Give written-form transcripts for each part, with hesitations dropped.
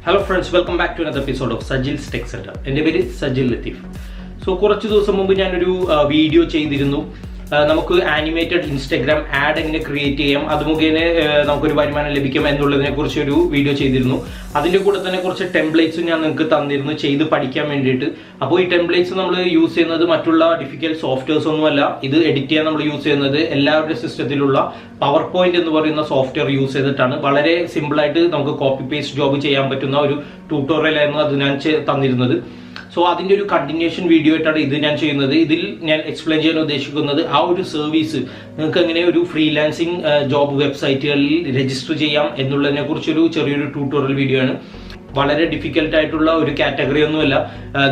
Hello friends, welcome back to another episode of Sajil's Tech Center. എൻ്റെ പേര് സജിൽ ലത്തീഫ്. കുറച്ച് ദിവസം മുമ്പ് ഞാനൊരു വീഡിയോ ചെയ്തിരുന്നു. നമുക്ക് ആനിമേറ്റഡ് ഇൻസ്റ്റാഗ്രാം ആഡ് എങ്ങനെ ക്രിയേറ്റ് ചെയ്യാം, അത് മുഖേന നമുക്കൊരു വരുമാനം ലഭിക്കാം എന്നുള്ളതിനെ കുറിച്ച് ഒരു വീഡിയോ ചെയ്തിരുന്നു. അതിൻ്റെ കൂടെ തന്നെ കുറച്ച് ടെംപ്ലേറ്റ്സും ഞാൻ നിങ്ങൾക്ക് തന്നിരുന്നു ചെയ്ത് പഠിക്കാൻ വേണ്ടിയിട്ട്. അപ്പോൾ ഈ ടെംപ്ലേറ്റ്സ് നമ്മൾ യൂസ് ചെയ്യുന്നത് മറ്റുള്ള ഡിഫിക്കൽട്ട് സോഫ്റ്റ്വെയർസ് ഒന്നുമല്ല. ഇത് എഡിറ്റ് ചെയ്യാൻ നമ്മൾ യൂസ് ചെയ്യുന്നത് എല്ലാവരുടെ സിസ്റ്റത്തിലുള്ള പവർ പോയിന്റ് എന്ന് പറയുന്ന സോഫ്റ്റ്വെയർ യൂസ് ചെയ്തിട്ടാണ്. വളരെ സിമ്പിളായിട്ട് നമുക്ക് കോപ്പി പേസ്റ്റ് ജോബ് ചെയ്യാൻ പറ്റുന്ന ഒരു ട്യൂട്ടോറിയൽ ആയിരുന്നു അത് ഞാൻ തന്നിരുന്നത്. അതിൻ്റെ ഒരു കണ്ടിന്യൂഷൻ വീഡിയോ ആയിട്ടാണ് ഇത് ഞാൻ ചെയ്യുന്നത്. ഇതിൽ ഞാൻ എക്സ്പ്ലെയിൻ ചെയ്യാൻ ഉദ്ദേശിക്കുന്നത് ആ ഒരു സർവീസ് നിങ്ങൾക്ക് എങ്ങനെ ഒരു ഫ്രീലാൻസിങ് ജോബ് വെബ്സൈറ്റുകളിൽ രജിസ്റ്റർ ചെയ്യാം എന്നുള്ളതിനെ കുറിച്ചൊരു ചെറിയൊരു ട്യൂട്ടോറിയൽ വീഡിയോ ആണ്. വളരെ ഡിഫിക്കൽട്ട് ആയിട്ടുള്ള ഒരു കാറ്റഗറി ഒന്നുമല്ല.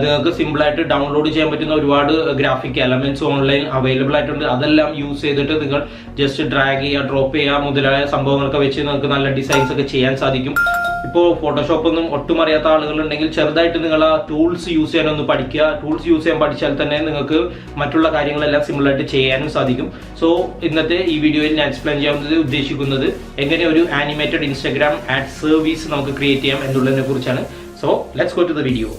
നിങ്ങൾക്ക് സിമ്പിളായിട്ട് ഡൗൺലോഡ് ചെയ്യാൻ പറ്റുന്ന ഒരുപാട് ഗ്രാഫിക് എലമെന്റ്സ് ഓൺലൈൻ അവൈലബിൾ ആയിട്ടുണ്ട്. അതെല്ലാം യൂസ് ചെയ്തിട്ട് നിങ്ങൾ ജസ്റ്റ് ഡ്രാഗ് ചെയ്യുക, ഡ്രോപ്പ് ചെയ്യുക മുതലായ സംഭവങ്ങളൊക്കെ വെച്ച് നിങ്ങൾക്ക് നല്ല ഡിസൈൻസ് ഒക്കെ ചെയ്യാൻ സാധിക്കും. ഇപ്പോൾ ഫോട്ടോഷോപ്പ് ഒന്നും ഒട്ടും അറിയാത്ത ആളുകളുണ്ടെങ്കിൽ ചെറുതായിട്ട് നിങ്ങൾ ആ ടൂൾസ് യൂസ് ചെയ്യാനൊന്ന് പഠിക്കുക. ടൂൾസ് യൂസ് ചെയ്യാൻ പഠിച്ചാൽ തന്നെ നിങ്ങൾക്ക് മറ്റുള്ള കാര്യങ്ങളെല്ലാം സിമ്പിളായിട്ട് ചെയ്യാനും സാധിക്കും. ഇന്നത്തെ ഈ വീഡിയോയിൽ ഞാൻ എക്സ്പ്ലെയിൻ ചെയ്യാൻ ഉദ്ദേശിക്കുന്നത് എങ്ങനെ ഒരു ആനിമേറ്റഡ് ഇൻസ്റ്റാഗ്രാം ആഡ് സർവീസ് നമുക്ക് ക്രിയേറ്റ് ചെയ്യാം എന്നുള്ളതിനെ കുറിച്ചാണ്. Let's go to the video.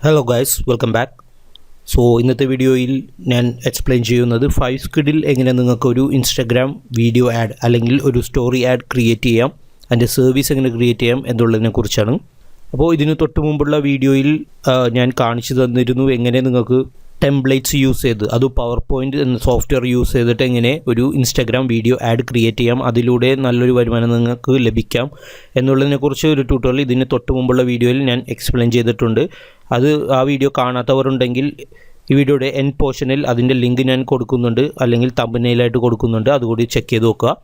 Hello guys, welcome back. ഇന്നത്തെ വീഡിയോയിൽ ഞാൻ എക്സ്പ്ലെയിൻ ചെയ്യുന്നത് ഫൈവ്സ്കിഡിൽ എങ്ങനെ നിങ്ങൾക്കൊരു ഇൻസ്റ്റാഗ്രാം വീഡിയോ ആഡ് അല്ലെങ്കിൽ ഒരു സ്റ്റോറി ആഡ് ക്രിയേറ്റ് ചെയ്യാം, അതിൻ്റെ സർവീസ് എങ്ങനെ ക്രിയേറ്റ് ചെയ്യാം എന്നുള്ളതിനെ കുറിച്ചാണ്. അപ്പോൾ ഇതിന് തൊട്ട് മുമ്പുള്ള വീഡിയോയിൽ ഞാൻ കാണിച്ചു തന്നിരുന്നു എങ്ങനെ നിങ്ങൾക്ക് ടെംപ്ലേറ്റ്സ് യൂസ് ചെയ്ത്, അത് പവർ പോയിന്റ് എന്ന സോഫ്റ്റ്വെയർ യൂസ് ചെയ്തിട്ട് എങ്ങനെ ഒരു ഇൻസ്റ്റാഗ്രാം വീഡിയോ ആഡ് ക്രിയേറ്റ് ചെയ്യാം, അതിലൂടെ നല്ലൊരു വരുമാനം നിങ്ങൾക്ക് ലഭിക്കാം എന്നുള്ളതിനെക്കുറിച്ച് ഒരു ട്യൂട്ടോറിയൽ ഇതിന് തൊട്ട് മുമ്പുള്ള വീഡിയോയിൽ ഞാൻ എക്സ്പ്ലെയിൻ ചെയ്തിട്ടുണ്ട്. ആ വീഡിയോ കാണാത്തവരുണ്ടെങ്കിൽ ഈ വീഡിയോയുടെ എൻഡ് പോർഷനിൽ അതിൻ്റെ ലിങ്ക് ഞാൻ കൊടുക്കുന്നുണ്ട്, അല്ലെങ്കിൽ തമ്പനെയിലായിട്ട് കൊടുക്കുന്നുണ്ട്. അതുകൂടി ചെക്ക് ചെയ്ത് നോക്കുക.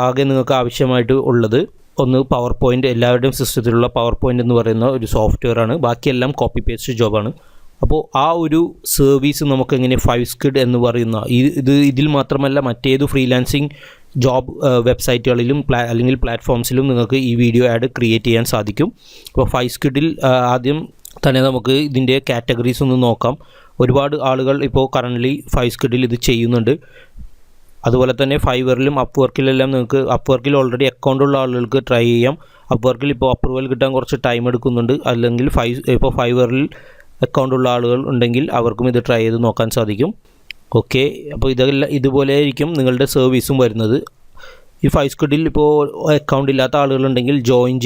ആകെ നിങ്ങൾക്ക് ആവശ്യമായിട്ട് ഉള്ളത് ഒന്ന് പവർ പോയിന്റ്, എല്ലാവരുടെയും സിസ്റ്റത്തിലുള്ള പവർ പോയിന്റ് എന്ന് പറയുന്ന ഒരു സോഫ്റ്റ്വെയർ ആണ്. ബാക്കിയെല്ലാം കോപ്പി പേസ്റ്റ് ജോബാണ്. അപ്പോൾ ആ ഒരു സർവീസ് നമുക്കെങ്ങനെ ഫൈവ്സ്കിഡ് എന്ന് പറയുന്ന ഇതിൽ മാത്രമല്ല മറ്റേത് ഫ്രീലാൻസിങ് ജോബ് വെബ്സൈറ്റുകളിലും അല്ലെങ്കിൽ പ്ലാറ്റ്ഫോംസിലും നിങ്ങൾക്ക് ഈ വീഡിയോ ആഡ് ക്രിയേറ്റ് ചെയ്യാൻ സാധിക്കും. അപ്പോൾ ഫൈവ്സ്കിഡിൽ ആദ്യം തന്നെ നമുക്ക് ഇതിൻ്റെ കാറ്റഗറീസ് ഒന്ന് നോക്കാം. ഒരുപാട് ആളുകൾ ഇപ്പോൾ കറൻ്റ്ലി ഫൈവ്സ്കിഡിൽ ഇത് ചെയ്യുന്നുണ്ട്. അതുപോലെ തന്നെ ഫൈവറിലും അപ്വർക്കിലെല്ലാം നിങ്ങൾക്ക് അപ്വർക്കിൽ ഓൾറെഡി അക്കൗണ്ടുള്ള ആളുകൾക്ക് ട്രൈ ചെയ്യാം. അപ്വർക്കിൽ ഇപ്പോൾ അപ്രൂവൽ കിട്ടാൻ കുറച്ച് ടൈം എടുക്കുന്നുണ്ട്. അല്ലെങ്കിൽ ഫൈവറിൽ അക്കൗണ്ടുള്ള ആളുകൾ ഉണ്ടെങ്കിൽ അവർക്കും ഇത് ട്രൈ ചെയ്ത് നോക്കാൻ സാധിക്കും. ഓക്കെ, അപ്പോൾ ഇതുപോലെ ആയിരിക്കും നിങ്ങളുടെ സർവീസും വരുന്നത്. ഈ ഫൈവ്സ്കിഡിൽ ഇപ്പോൾ അക്കൗണ്ട് ഇല്ലാത്ത ആളുകളുണ്ടെങ്കിൽ ജോയിൻ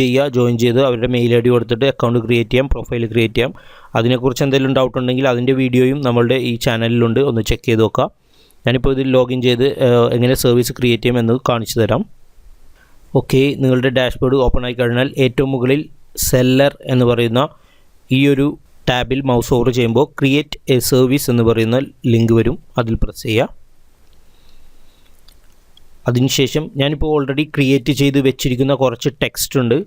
ചെയ്ത് അവരുടെ മെയിൽ ഐ ഡി കൊടുത്തിട്ട് അക്കൗണ്ട് ക്രിയേറ്റ് ചെയ്യാം, പ്രൊഫൈൽ ക്രിയേറ്റ് ചെയ്യാം. അതിനെക്കുറിച്ച് എന്തെങ്കിലും ഡൗട്ട് ഉണ്ടെങ്കിൽ അതിൻ്റെ വീഡിയോയും നമ്മളുടെ ഈ ചാനലിലുണ്ട്, ഒന്ന് ചെക്ക് ചെയ്ത് നോക്കാം. ഞാനിപ്പോൾ ഇതിൽ ലോഗിൻ ചെയ്ത് എങ്ങനെ സർവീസ് ക്രിയേറ്റ് ചെയ്യാം എന്ന് കാണിച്ചു തരാം. ഓക്കെ, നിങ്ങളുടെ ഡാഷ്ബോർഡ് ഓപ്പൺ ആയി കഴിഞ്ഞാൽ ഏറ്റവും മുകളിൽ സെല്ലർ എന്ന് പറയുന്ന ഈ ഒരു ടാബിൽ മൗസ് ഓവർ ചെയ്യുമ്പോൾ ക്രിയേറ്റ് എ സർവീസ് എന്ന് പറയുന്ന ലിങ്ക് വരും, അതിൽ പ്രസ് ചെയ്യുക. അതിനുശേഷം ഞാനിപ്പോൾ ഓൾറെഡി ക്രിയേറ്റ് ചെയ്ത് വെച്ചിരിക്കുന്ന കുറച്ച് ടെക്സ്റ്റ് ഉണ്ട്.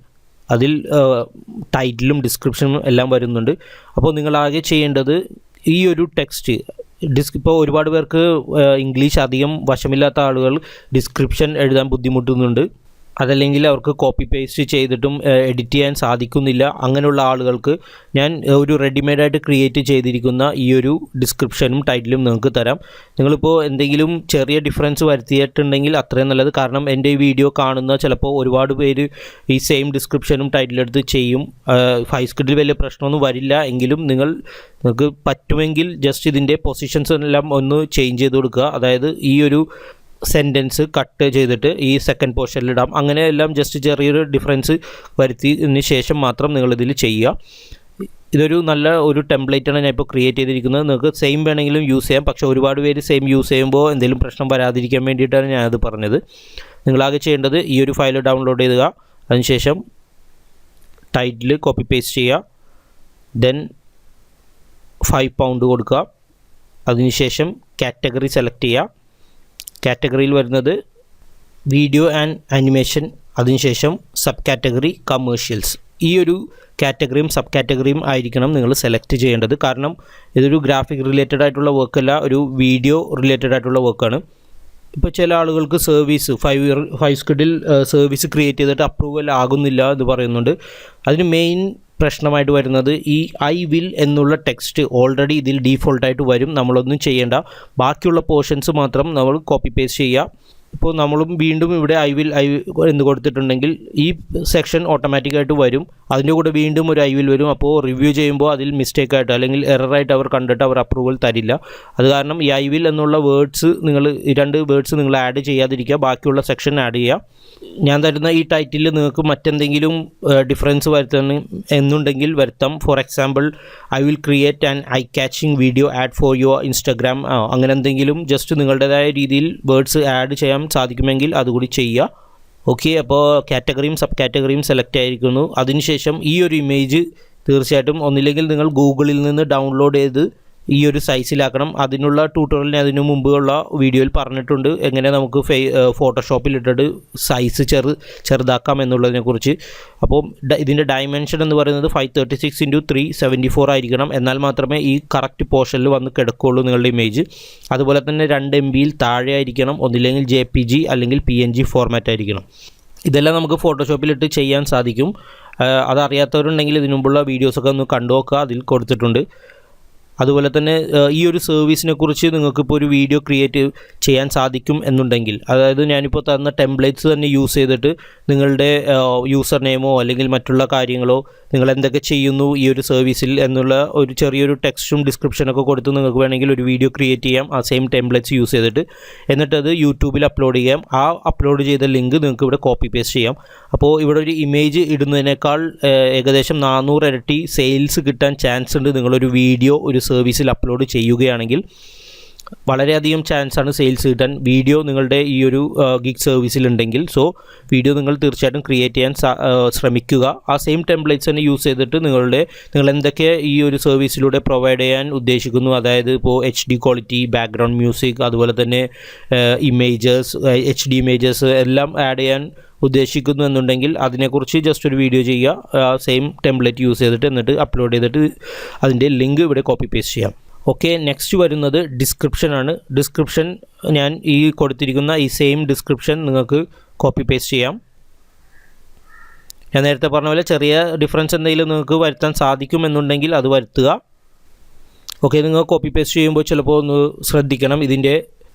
അതിൽ ടൈറ്റിലും ഡിസ്ക്രിപ്ഷനും എല്ലാം വരുന്നുണ്ട്. അപ്പോൾ നിങ്ങളാകെ ചെയ്യേണ്ടത് ഈ ഒരു ടെക്സ്റ്റ് ഇപ്പോൾ ഒരുപാട് പേർക്ക് ഇംഗ്ലീഷ് അധികം വശമില്ലാത്ത ആളുകൾ ഡിസ്ക്രിപ്ഷൻ എഴുതാൻ ബുദ്ധിമുട്ടുന്നുണ്ട്. അതല്ലെങ്കിൽ അവർക്ക് കോപ്പി പേസ്റ്റ് ചെയ്തിട്ടും എഡിറ്റ് ചെയ്യാൻ സാധിക്കുന്നില്ല. അങ്ങനെയുള്ള ആളുകൾക്ക് ഞാൻ ഒരു റെഡിമെയ്ഡായിട്ട് ക്രിയേറ്റ് ചെയ്തിരിക്കുന്ന ഈ ഒരു ഡിസ്ക്രിപ്ഷനും ടൈറ്റിലും നിങ്ങൾക്ക് തരാം. നിങ്ങളിപ്പോൾ എന്തെങ്കിലും ചെറിയ ഡിഫറൻസ് വരുത്തിയിട്ടുണ്ടെങ്കിൽ അത്രയും നല്ലത്. കാരണം എൻ്റെ ഈ വീഡിയോ കാണുന്ന ചിലപ്പോൾ ഒരുപാട് പേര് ഈ സെയിം ഡിസ്ക്രിപ്ഷനും ടൈറ്റിലെടുത്ത് ചെയ്യും. ഫൈവ്സ്കിഡിൽ വലിയ പ്രശ്നമൊന്നും വരില്ല. എങ്കിലും നിങ്ങൾക്ക് പറ്റുമെങ്കിൽ ജസ്റ്റ് ഇതിൻ്റെ പൊസിഷൻസ് എല്ലാം ഒന്ന് ചേഞ്ച് ചെയ്ത് കൊടുക്കുക. അതായത് ഈ ഒരു സെൻറ്റൻസ് കട്ട് ചെയ്തിട്ട് ഈ സെക്കൻഡ് പോർഷനിലിടാം. അങ്ങനെയെല്ലാം ജസ്റ്റ് ചെറിയൊരു ഡിഫറൻസ് വരുത്തിയതിന് ശേഷം മാത്രം നിങ്ങളിതിൽ ചെയ്യുക. ഇതൊരു നല്ല ഒരു ടെംപ്ലേറ്റാണ് ഞാൻ ഇപ്പോൾ ക്രിയേറ്റ് ചെയ്തിരിക്കുന്നത്. നിങ്ങൾക്ക് സെയിം വേണമെങ്കിലും യൂസ് ചെയ്യാം. പക്ഷേ ഒരുപാട് പേര് സെയിം യൂസ് ചെയ്യുമ്പോൾ എന്തെങ്കിലും പ്രശ്നം വരാതിരിക്കാൻ വേണ്ടിയിട്ടാണ് ഞാനത് പറഞ്ഞത്. നിങ്ങളാകെ ചെയ്യേണ്ടത് ഈ ഒരു ഫയൽ ഡൗൺലോഡ് ചെയ്യുക. അതിനുശേഷം ടൈറ്റിൽ കോപ്പി പേസ്റ്റ് ചെയ്യുക. ദെൻ £5 കൊടുക്കുക. അതിനുശേഷം കാറ്റഗറി സെലക്ട് ചെയ്യുക. കാറ്റഗറിയിൽ വരുന്നത് വീഡിയോ ആൻഡ് ആനിമേഷൻ, അതിനുശേഷം സബ് കാറ്റഗറി കമേഴ്ഷ്യൽസ്. ഈ ഒരു കാറ്റഗറിയും സബ് കാറ്റഗറിയും ആയിരിക്കണം നിങ്ങൾ സെലക്ട് ചെയ്യേണ്ടത്. കാരണം ഇതൊരു ഗ്രാഫിക് റിലേറ്റഡ് ആയിട്ടുള്ള വർക്കല്ല, ഒരു വീഡിയോ റിലേറ്റഡ് ആയിട്ടുള്ള വർക്കാണ്. ഇപ്പോൾ ചില ആളുകൾക്ക് സർവീസ് 5 സ്കിഡിൽ സർവീസ് ക്രിയേറ്റ് ചെയ്തിട്ട് അപ്രൂവൽ ആകുന്നില്ല എന്ന് പറയുന്നുണ്ട്. അതിന് മെയിൻ പ്രശ്നമായിട്ട് വരുന്നത് ഈ ഐ വിൽ എന്നുള്ള ടെക്സ്റ്റ് ഓൾറെഡി ഇതിൽ ഡീഫോൾട്ടായിട്ട് വരും. നമ്മളൊന്നും ചെയ്യേണ്ട, ബാക്കിയുള്ള പോർഷൻസ് മാത്രം നമ്മൾ കോപ്പി പേസ്റ്റ് ചെയ്യുക. ഇപ്പോൾ നമ്മളും വീണ്ടും ഇവിടെ ഐ വിൽ എന്ന് കൊടുത്തിട്ടുണ്ടെങ്കിൽ ഈ സെക്ഷൻ ഓട്ടോമാറ്റിക്കായിട്ട് വരും. അതിൻ്റെ കൂടെ വീണ്ടും ഒരു ഐ വിൽ വരും. അപ്പോൾ റിവ്യൂ ചെയ്യുമ്പോൾ അതിൽ മിസ്റ്റേക്കായിട്ട് അല്ലെങ്കിൽ എററായിട്ട് അവർ കണ്ടിട്ട് അവർ അപ്രൂവൽ തരില്ല. അത് കാരണം ഈ ഐ വിൽ എന്നുള്ള വേർഡ്സ് ഈ 2 വേർഡ്സ് നിങ്ങൾ ആഡ് ചെയ്യാതിരിക്കുക, ബാക്കിയുള്ള സെക്ഷൻ ആഡ് ചെയ്യുക. ഞാൻ തരുന്ന ഈ ടൈറ്റിൽ നിങ്ങൾക്ക് മറ്റെന്തെങ്കിലും ഡിഫറൻസ് വരുത്തണം എന്നുണ്ടെങ്കിൽ വരുത്താം. For example, I will create an I catching video add for your Instagram, അങ്ങനെ എന്തെങ്കിലും ജസ്റ്റ് നിങ്ങളുടേതായ രീതിയിൽ വേർഡ്സ് ആഡ് ചെയ്യാൻ സാധിക്കുമെങ്കിൽ അതുകൂടി ചെയ്യുക. ഓക്കെ, അപ്പോൾ കാറ്റഗറിയും സബ് കാറ്റഗറിയും സെലക്ട് ആയിരിക്കുന്നു. അതിനുശേഷം ഈ ഒരു ഇമേജ് തീർച്ചയായിട്ടും ഒന്നില്ലെങ്കിൽ നിങ്ങൾ ഗൂഗിളിൽ നിന്ന് ഡൗൺലോഡ് ചെയ്ത് ഈ ഒരു സൈസിലാക്കണം. അതിനുള്ള ട്യൂട്ടോറിയൽ അതിനു മുമ്പുള്ള വീഡിയോയിൽ പറഞ്ഞിട്ടുണ്ട്, എങ്ങനെ നമുക്ക് ഫോട്ടോഷോപ്പിൽ ഇട്ടിട്ട് സൈസ് ചെറുതാക്കാം എന്നുള്ളതിനെക്കുറിച്ച്. അപ്പോൾ ഇതിൻ്റെ ഡയമെൻഷൻ എന്ന് പറയുന്നത് 536x374 ആയിരിക്കണം. എന്നാൽ മാത്രമേ ഈ കറക്റ്റ് പോർഷനിൽ വന്ന് കിടക്കുകയുള്ളൂ നിങ്ങളുടെ ഇമേജ്. അതുപോലെ തന്നെ 2 MB താഴെ ആയിരിക്കണം, ഒന്നില്ലെങ്കിൽ JPG അല്ലെങ്കിൽ PNG ഫോർമാറ്റ് ആയിരിക്കണം. ഇതെല്ലാം നമുക്ക് ഫോട്ടോഷോപ്പിലിട്ട് ചെയ്യാൻ സാധിക്കും. അതറിയാത്തവരുണ്ടെങ്കിൽ ഇതിനു മുമ്പുള്ള വീഡിയോസൊക്കെ ഒന്ന് കണ്ടു നോക്കുക, അതിൽ കൊടുത്തിട്ടുണ്ട്. അതുപോലെ തന്നെ ഈ ഒരു സർവീസിനെ കുറിച്ച് നിങ്ങൾക്കിപ്പോൾ ഒരു വീഡിയോ ക്രിയേറ്റ് ചെയ്യാൻ സാധിക്കും എന്നുണ്ടെങ്കിൽ, അതായത് ഞാനിപ്പോൾ തന്ന ടെംപ്ലേറ്റ്സ് തന്നെ യൂസ് ചെയ്തിട്ട് നിങ്ങളുടെ യൂസർ നെയിമോ അല്ലെങ്കിൽ മറ്റുള്ള കാര്യങ്ങളോ നിങ്ങൾ എന്തൊക്കെ ചെയ്യുന്നു ഈ ഒരു സർവീസിൽ എന്നുള്ള ഒരു ചെറിയൊരു ടെക്സ്റ്റും ഡിസ്ക്രിപ്ഷനൊക്കെ കൊടുത്ത് നിങ്ങൾക്ക് വേണമെങ്കിൽ ഒരു വീഡിയോ ക്രിയേറ്റ് ചെയ്യാം ആ സെയിം ടെംപ്ലേറ്റ്സ് യൂസ് ചെയ്തിട്ട്. എന്നിട്ടത് യൂട്യൂബിൽ അപ്ലോഡ് ചെയ്യാം. ആ അപ്ലോഡ് ചെയ്ത ലിങ്ക് നിങ്ങൾക്ക് ഇവിടെ കോപ്പി പേസ്റ്റ് ചെയ്യാം. അപ്പോൾ ഇവിടെ ഒരു ഇമേജ് ഇടുന്നതിനേക്കാൾ ഏകദേശം 400 ഇരട്ടി സെയിൽസ് കിട്ടാൻ ചാൻസ് ഉണ്ട്. നിങ്ങളൊരു വീഡിയോ ഒരു സർവീസിൽ അപ്ലോഡ് ചെയ്യുകയാണെങ്കിൽ വളരെയധികം ചാൻസാണ് സെയിൽസ് കിട്ടാൻ, വീഡിയോ നിങ്ങളുടെ ഈ ഒരു ഗിഗ് സർവീസിലുണ്ടെങ്കിൽ. സോ വീഡിയോ നിങ്ങൾ തീർച്ചയായിട്ടും ക്രിയേറ്റ് ചെയ്യാൻ ശ്രമിക്കുക. ആ സെയിം ടെംപ്ലേറ്റ്സ് തന്നെ യൂസ് ചെയ്തിട്ട് നിങ്ങൾ എന്തൊക്കെ ഈ ഒരു സർവീസിലൂടെ പ്രൊവൈഡ് ചെയ്യാൻ ഉദ്ദേശിക്കുന്നു, അതായത് ഇപ്പോൾ HD ക്വാളിറ്റി, ബാക്ക്ഗ്രൗണ്ട് മ്യൂസിക്, അതുപോലെ തന്നെ ഇമേജസ്, HD ഇമേജസ് എല്ലാം ആഡ് ചെയ്യാൻ ഉദ്ദേശിക്കുന്നു എന്നുണ്ടെങ്കിൽ അതിനെക്കുറിച്ച് ജസ്റ്റ് ഒരു വീഡിയോ ചെയ്യുക സെയിം ടെംപ്ലേറ്റ് യൂസ് ചെയ്തിട്ട്, എന്നിട്ട് അപ്ലോഡ് ചെയ്തിട്ട് അതിൻ്റെ ലിങ്ക് ഇവിടെ കോപ്പി പേസ്റ്റ് ചെയ്യാം. ഓക്കെ, നെക്സ്റ്റ് വരുന്നത് ഡിസ്ക്രിപ്ഷനാണ്. ഡിസ്ക്രിപ്ഷൻ ഞാൻ ഈ കൊടുത്തിരിക്കുന്ന ഈ സെയിം ഡിസ്ക്രിപ്ഷൻ നിങ്ങൾക്ക് കോപ്പി പേസ്റ്റ് ചെയ്യാം. ഞാൻ നേരത്തെ പറഞ്ഞ പോലെ ചെറിയ ഡിഫറൻസ് എന്തെങ്കിലും നിങ്ങൾക്ക് വരുത്താൻ സാധിക്കുമെന്നുണ്ടെങ്കിൽ അത് വരുത്തുക. ഓക്കെ, നിങ്ങൾ കോപ്പി പേസ്റ്റ് ചെയ്യുമ്പോൾ ചിലപ്പോൾ ഒന്ന് ശ്രദ്ധിക്കണം, ഇതിൻ്റെ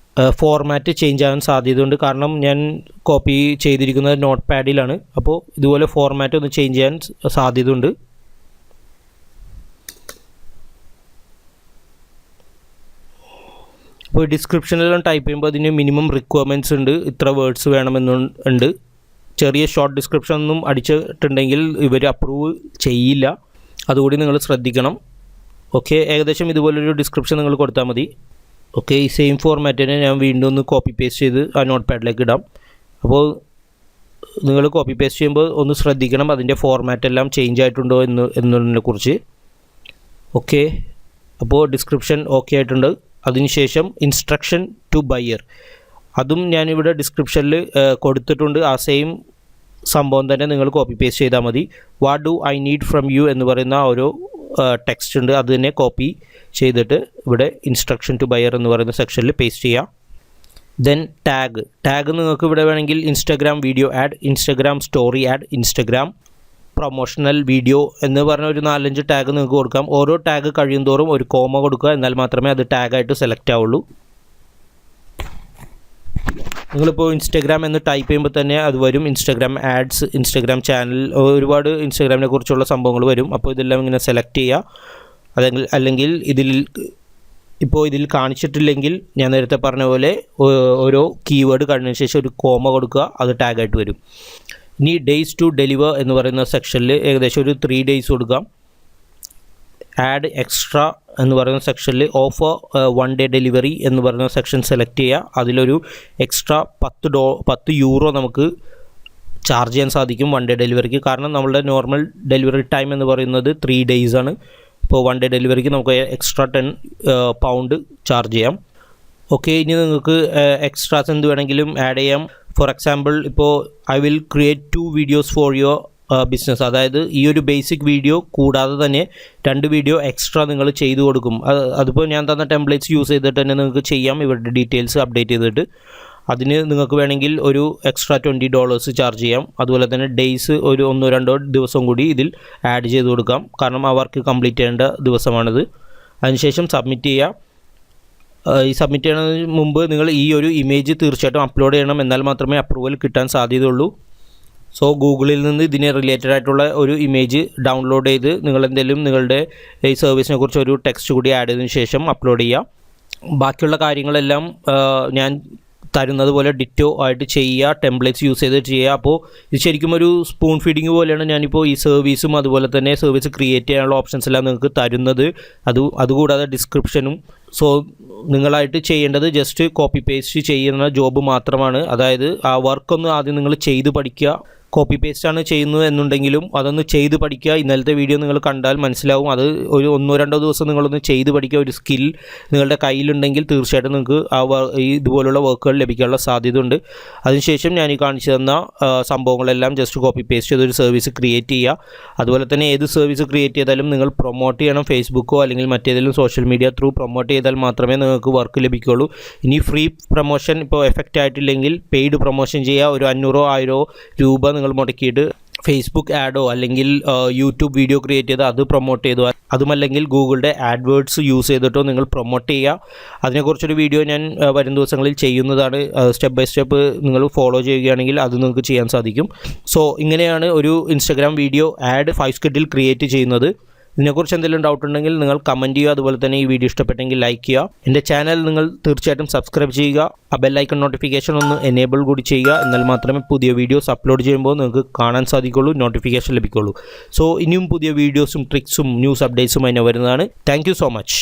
ഫോർമാറ്റ് ചേഞ്ച് ആകാൻ സാധ്യതയുണ്ട്. കാരണം ഞാൻ കോപ്പി ചെയ്തിരിക്കുന്നത് നോട്ട് പാഡിലാണ്. അപ്പോൾ ഇതുപോലെ ഫോർമാറ്റ് ഒന്ന് ചേഞ്ച് ചെയ്യാൻ സാധ്യതയുണ്ട്. അപ്പോൾ ഡിസ്ക്രിപ്ഷനിലെല്ലാം ടൈപ്പ് ചെയ്യുമ്പോൾ അതിന് മിനിമം റിക്വയർമെൻറ്റ്സ് ഉണ്ട്, ഇത്ര വേർഡ്സ് വേണമെന്നുണ്ട്. ചെറിയ ഷോർട്ട് ഡിസ്ക്രിപ്ഷൻ ഒന്നും അടിച്ചിട്ടുണ്ടെങ്കിൽ ഇവർ അപ്രൂവ് ചെയ്യില്ല, അതുകൂടി നിങ്ങൾ ശ്രദ്ധിക്കണം. ഓക്കെ, ഏകദേശം ഇതുപോലൊരു ഡിസ്ക്രിപ്ഷൻ നിങ്ങൾ കൊടുത്താൽ മതി. ഓക്കെ, ഈ സെയിം ഫോർമാറ്റിനെ ഞാൻ വീണ്ടും ഒന്ന് കോപ്പി പേസ്റ്റ് ചെയ്ത് ആ നോട്ട് പാഡിലേക്ക് ഇടാം. അപ്പോൾ നിങ്ങൾ കോപ്പി പേസ്റ്റ് ചെയ്യുമ്പോൾ ഒന്ന് ശ്രദ്ധിക്കണം അതിൻ്റെ ഫോർമാറ്റ് എല്ലാം ചേഞ്ച് ആയിട്ടുണ്ടോ എന്നതിനെക്കുറിച്ച്. ഓക്കെ, അപ്പോൾ ഡിസ്ക്രിപ്ഷൻ ഓക്കെ ആയിട്ടുണ്ട്. അതിനുശേഷം ഇൻസ്ട്രക്ഷൻ ടു ബയർ, അതും ഞാനിവിടെ ഡിസ്ക്രിപ്ഷനിൽ കൊടുത്തിട്ടുണ്ട്. ആ സെയിം സംഭവം തന്നെ നിങ്ങൾ കോപ്പി പേസ്റ്റ് ചെയ്താൽ മതി. What do I need from you എന്ന് പറയുന്ന ഒരു ടെക്സ്റ്റ് ഉണ്ട്, അത് തന്നെ കോപ്പി ചെയ്തിട്ട് ഇവിടെ ഇൻസ്ട്രക്ഷൻ ടു ബയർ എന്ന് പറയുന്ന സെക്ഷനിൽ പേസ്റ്റ് ചെയ്യാം. ദെൻ ടാഗ് നിങ്ങൾക്ക് ഇവിടെ വേണമെങ്കിൽ Instagram video add, Instagram story add, Instagram promotional video എന്ന് പറഞ്ഞ ഒരു 4-5 ടാഗ് നിങ്ങൾക്ക് കൊടുക്കാം. ഓരോ ടാഗ് കഴിയും തോറും ഒരു കോമ കൊടുക്കുക, എന്നാൽ മാത്രമേ അത് ടാഗായിട്ട് സെലക്ട് ആവുള്ളൂ. നിങ്ങളിപ്പോൾ ഇൻസ്റ്റാഗ്രാം എന്ന് ടൈപ്പ് ചെയ്യുമ്പോൾ തന്നെ അത് വരും, ഇൻസ്റ്റാഗ്രാം ആഡ്സ്, ഇൻസ്റ്റാഗ്രാം ചാനൽ, ഒരുപാട് ഇൻസ്റ്റാഗ്രാമിനെ കുറിച്ചുള്ള സംഭവങ്ങൾ വരും. അപ്പോൾ ഇതെല്ലാം ഇങ്ങനെ സെലക്ട് ചെയ്യുക. അല്ലെങ്കിൽ ഇതിൽ കാണിച്ചിട്ടില്ലെങ്കിൽ ഞാൻ നേരത്തെ പറഞ്ഞ പോലെ ഓരോ കീവേഡ് കഴിഞ്ഞതിന് ശേഷം ഒരു കോമ കൊടുക്കുക, അത് ടാഗായിട്ട് വരും. ഇനി ഡേയ്സ് ടു ഡെലിവർ എന്ന് പറയുന്ന സെക്ഷനിൽ ഏകദേശം ഒരു 3 days കൊടുക്കാം. ആഡ് എക്സ്ട്രാ എന്ന് പറയുന്ന സെക്ഷനിൽ ഓഫർ 1 day ഡെലിവറി എന്ന് പറയുന്ന സെക്ഷൻ സെലക്ട് ചെയ്യുക. അതിലൊരു എക്സ്ട്രാ €10 നമുക്ക് ചാർജ് ചെയ്യാൻ സാധിക്കും 1 day ഡെലിവറിക്ക്. കാരണം നമ്മളുടെ നോർമൽ ഡെലിവറി ടൈം എന്ന് പറയുന്നത് 3 days ആണ്. ഇപ്പോൾ 1 day ഡെലിവറിക്ക് നമുക്ക് എക്സ്ട്രാ £10 ചാർജ് ചെയ്യാം. ഓക്കെ, ഇനി നിങ്ങൾക്ക് എക്സ്ട്രാസ് എന്ത് വേണമെങ്കിലും ആഡ് ചെയ്യാം. ഫോർ എക്സാമ്പിൾ, ഇപ്പോൾ I will create 2 videos for your business, അതായത് ഈ ഒരു ബേസിക് വീഡിയോ കൂടാതെ തന്നെ 2 വീഡിയോ എക്സ്ട്രാ നിങ്ങൾ ചെയ്തു കൊടുക്കും. അതിപ്പോൾ ഞാൻ തന്ന ടെംപ്ലേറ്റ്സ് യൂസ് ചെയ്തിട്ട് തന്നെ നിങ്ങൾക്ക് ചെയ്യാം, ഇവരുടെ ഡീറ്റെയിൽസ് അപ്ഡേറ്റ് ചെയ്തിട്ട്. അതിന് നിങ്ങൾക്ക് വേണമെങ്കിൽ ഒരു എക്സ്ട്രാ $20 ചാർജ് ചെയ്യാം. അതുപോലെ തന്നെ ഡേയ്സ് ഒരു 1-2 ദിവസം കൂടി ഇതിൽ ആഡ് ചെയ്ത് കൊടുക്കാം, കാരണം ആ വർക്ക് കംപ്ലീറ്റ് ചെയ്യേണ്ട ദിവസമാണിത്. അതിനുശേഷം സബ്മിറ്റ് ചെയ്യുക. ഈ സബ്മിറ്റ് ചെയ്യുന്നതിന് മുമ്പ് നിങ്ങൾ ഈ ഒരു ഇമേജ് തീർച്ചയായിട്ടും അപ്ലോഡ് ചെയ്യണം, എന്നാൽ മാത്രമേ അപ്രൂവൽ കിട്ടാൻ സാധ്യതയുള്ളൂ. സോ ഗൂഗിളിൽ നിന്ന് ഇതിന് റിലേറ്റഡ് ആയിട്ടുള്ള ഒരു ഇമേജ് ഡൗൺലോഡ് ചെയ്ത് നിങ്ങൾ എന്തെങ്കിലും നിങ്ങളുടെ ഈ സർവീസിനെ കുറിച്ച് ഒരു ടെക്സ്റ്റ് കൂടി ആഡ് ചെയ്തതിന് ശേഷം അപ്ലോഡ് ചെയ്യുക. ബാക്കിയുള്ള കാര്യങ്ങളെല്ലാം ഞാൻ തരുന്നത് പോലെ ഡിറ്റോ ആയിട്ട് ചെയ്യുക, ടെംപ്ലേറ്റ്സ് യൂസ് ചെയ്തിട്ട് ചെയ്യുക. അപ്പോൾ ഇത് ശരിക്കും ഒരു സ്പൂൺ ഫീഡിങ് പോലെയാണ് ഞാനിപ്പോൾ ഈ സർവീസും അതുപോലെ തന്നെ സർവീസ് ക്രിയേറ്റ് ചെയ്യാനുള്ള ഓപ്ഷൻസ് എല്ലാം നിങ്ങൾക്ക് തരുന്നത്. അതുകൂടാതെ ഡിസ്ക്രിപ്ഷനും. സോ നിങ്ങളായിട്ട് ചെയ്യേണ്ടത് ജസ്റ്റ് കോപ്പി പേസ്റ്റ് ചെയ്യുന്ന ജോബ് മാത്രമാണ്. അതായത് ആ വർക്കൊന്ന് ആദ്യം നിങ്ങൾ ചെയ്ത് പഠിക്കുക. കോപ്പി പേസ്റ്റാണ് ചെയ്യുന്നത് എന്നുണ്ടെങ്കിലും അതൊന്ന് ചെയ്ത് പഠിക്കുക. ഇന്നലത്തെ വീഡിയോ നിങ്ങൾ കണ്ടാൽ മനസ്സിലാവും. അത് ഒരു 1-2 ദിവസം നിങ്ങളൊന്ന് ചെയ്ത് പഠിക്കുക. ഒരു സ്കിൽ നിങ്ങളുടെ കയ്യിലുണ്ടെങ്കിൽ തീർച്ചയായിട്ടും നിങ്ങൾക്ക് ഇതുപോലുള്ള വർക്കുകൾ ലഭിക്കാനുള്ള സാധ്യതയുണ്ട്. അതിനുശേഷം ഞാൻ ഈ കാണിച്ചു തന്ന സംഭവങ്ങളെല്ലാം ജസ്റ്റ് കോപ്പി പേസ്റ്റ് ചെയ്തൊരു സർവീസ് ക്രിയേറ്റ് ചെയ്യുക. അതുപോലെ തന്നെ ഏത് സർവീസ് ക്രിയേറ്റ് ചെയ്താലും നിങ്ങൾ പ്രൊമോട്ട് ചെയ്യണം. ഫേസ്ബുക്കോ അല്ലെങ്കിൽ മറ്റേതെങ്കിലും സോഷ്യൽ മീഡിയ ത്രൂ പ്രൊമോട്ട് ചെയ്താൽ മാത്രമേ നിങ്ങൾക്ക് വർക്ക് ലഭിക്കുകയുള്ളൂ. ഇനി ഫ്രീ പ്രൊമോഷൻ ഇപ്പോൾ എഫക്റ്റ് ആയിട്ടില്ലെങ്കിൽ പെയ്ഡ് പ്രൊമോഷൻ ചെയ്യുക. ഒരു 500-1000 രൂപ നിങ്ങൾ മുടക്കിയിട്ട് ഫേസ്ബുക്ക് ആഡോ അല്ലെങ്കിൽ യൂട്യൂബ് വീഡിയോ ക്രിയേറ്റ് ചെയ്ത് അത് പ്രൊമോട്ട് ചെയ്തു, അതുമല്ലെങ്കിൽ ഗൂഗിളിൻ്റെ ആഡ്വേർഡ്സ് യൂസ് ചെയ്തിട്ടോ നിങ്ങൾ പ്രൊമോട്ട് ചെയ്യുക. അതിനെക്കുറിച്ചൊരു വീഡിയോ ഞാൻ വരും ദിവസങ്ങളിൽ ചെയ്യുന്നതാണ്. സ്റ്റെപ്പ് ബൈ സ്റ്റെപ്പ് നിങ്ങൾ ഫോളോ ചെയ്യുകയാണെങ്കിൽ അത് നിങ്ങൾക്ക് ചെയ്യാൻ സാധിക്കും. സോ ഇങ്ങനെയാണ് ഒരു ഇൻസ്റ്റാഗ്രാം വീഡിയോ ആഡ് 5 സ്കിഡിൽ ക്രിയേറ്റ് ചെയ്യുന്നത്. ഇതിനെക്കുറിച്ച് എന്തെങ്കിലും ഡൗട്ട് ഉണ്ടെങ്കിൽ നിങ്ങൾ കമൻറ്റ് ചെയ്യുക. അതുപോലെ തന്നെ ഈ വീഡിയോ ഇഷ്ടപ്പെട്ടെങ്കിൽ ലൈക്ക് ചെയ്യുക. എൻ്റെ ചാനൽ നിങ്ങൾ തീർച്ചയായിട്ടും സബ്സ്ക്രൈബ് ചെയ്യുക. ആ ബെല്ലൈക്കൺ നോട്ടിഫിക്കേഷൻ ഒന്ന് എനേബിൾ കൂടി ചെയ്യുക. എന്നാൽ മാത്രമേ പുതിയ വീഡിയോസ് അപ്ലോഡ് ചെയ്യുമ്പോൾ നിങ്ങൾക്ക് കാണാൻ സാധിക്കുള്ളൂ, നോട്ടിഫിക്കേഷൻ ലഭിക്കുള്ളൂ. സോ ഇനിയും പുതിയ വീഡിയോസും ട്രിക്സും ന്യൂസ് അപ്ഡേറ്റ്സും അതിനെ വരുന്നതാണ്. Thank you so much.